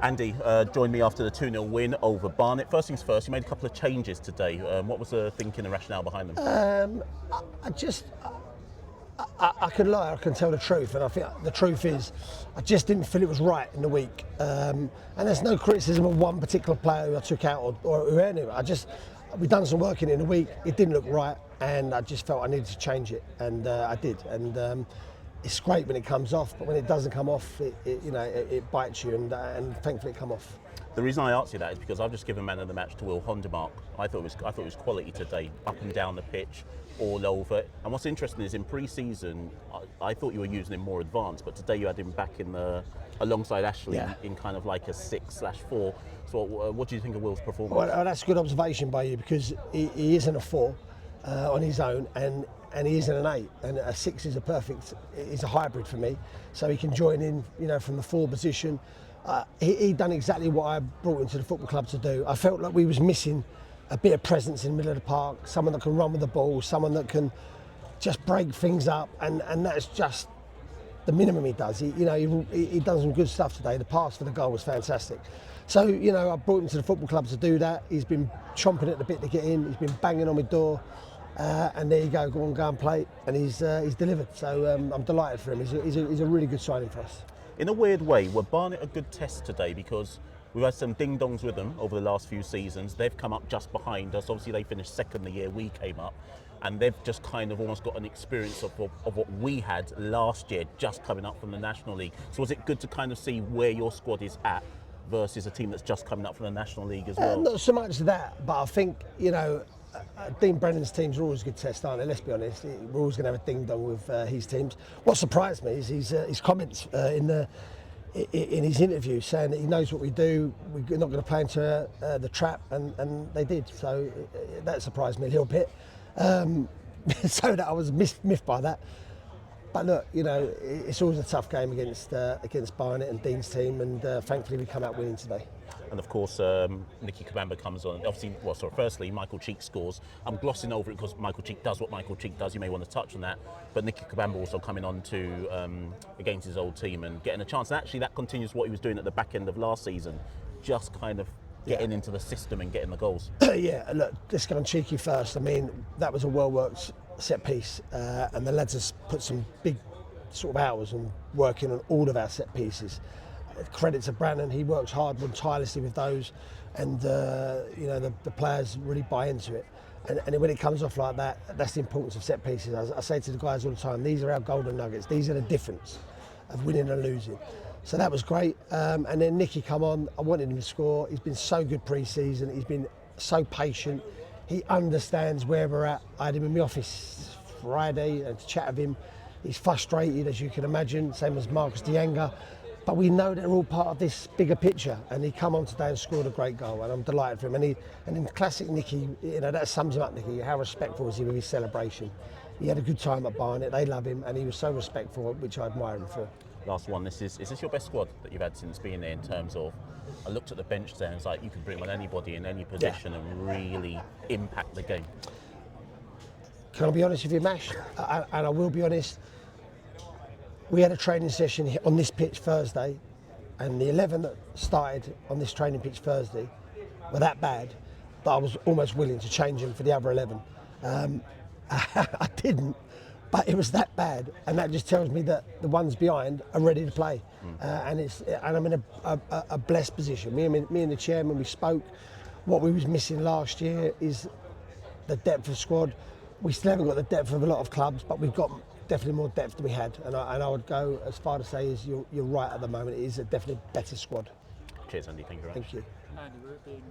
Andy joined me after the 2-0 win over Barnet. First things first, you made a couple of changes today. What was the thinking and rationale behind them? I can lie, I can tell the truth, and I think the truth is I just didn't feel it was right in the week. And there's no criticism of one particular player who I took out or anyone. We've done some work in the week, it didn't look right, and I just felt I needed to change it, and I did. And it's great when it comes off, but when it doesn't come off, it bites you, and thankfully it come off. The reason I asked you that is because I've just given man of the match to Will Hondermark. I thought it was quality today, up and down the pitch, all over. And what's interesting is in pre-season, I thought you were using him more advanced, but today you had him back alongside Ashley in kind of like a 6/4. So what do you think of Will's performance? Well, that's a good observation by you, because he isn't a 4 on his own, and he isn't an 8, and a 6 is is a hybrid for me, so he can join in, from the 4 position. He done exactly what I brought into the football club to do. I felt like we was missing a bit of presence in the middle of the park, someone that can run with the ball, someone that can just break things up, and that's just the minimum he does. He done some good stuff today. The pass for the goal was fantastic. So, I brought him to the football club to do that. He's been chomping at the bit to get in. He's been banging on my door. And there you go and play. And he's delivered. So I'm delighted for him. He's a really good signing for us. In a weird way, were Barnet a good test today? Because we've had some ding-dongs with them over the last few seasons. They've come up just behind us. Obviously, they finished second the year we came up. And they've just kind of almost got an experience of what we had last year, just coming up from the National League. So was it good to kind of see where your squad is at versus a team that's just coming up from the National League as well? Not so much that, but I think, Dean Brennan's teams are always a good test, aren't they? Let's be honest. We're always going to have a ding-dong with his teams. What surprised me is his comments in his interview, saying that he knows what we do. We're not going to play into the trap, and they did. So that surprised me a little bit. So that I was miffed by that. But look, it's always a tough game against Barnet and Dean's team, and thankfully we come out winning today. And of course, Nicky Kabamba comes on. Obviously, firstly, Michael Cheek scores. I'm glossing over it because Michael Cheek does what Michael Cheek does. You may want to touch on that. But Nicky Kabamba also coming on to against his old team and getting a chance. And actually, that continues what he was doing at the back end of last season, just kind of getting into the system and getting the goals. Yeah, look, let's go on Cheeky first. I mean, that was a well-worked set piece, and the lads have put some big sort of hours on working on all of our set pieces. Credit to Brandon, he works hard and tirelessly with those, and the players really buy into it. And when it comes off like that, that's the importance of set pieces. I say to the guys all the time, these are our golden nuggets. These are the difference of winning and losing. So that was great. And then Nicky come on. I wanted him to score. He's been so good pre-season. He's been so patient. He understands where we're at. I had him in my office Friday and to chat with him. He's frustrated, as you can imagine, same as Marcus Dianga. But we know they're all part of this bigger picture. And he come on today and scored a great goal, and I'm delighted for him. And in classic Nicky, that sums him up, Nicky. How respectful was he with his celebration? He had a good time at Barnet. They love him, and he was so respectful, which I admire him for. Last one, is this your best squad that you've had since being there, in terms of, I looked at the bench there and it's like you could bring on anybody in any position and really impact the game? Can I be honest with you, Mash? And I will be honest. We had a training session on this pitch Thursday, and the 11 that started on this training pitch Thursday were that bad that I was almost willing to change them for the other 11. I didn't, but it was that bad, and that just tells me that the ones behind are ready to play. And I'm in a blessed position. Me and the chairman, we spoke. What we was missing last year is the depth of squad. We still haven't got the depth of a lot of clubs, but we've got definitely more depth than we had, and I would go as far to say is you're right at the moment. It is a definitely better squad. Cheers, Andy. Thank you very much. Thank you.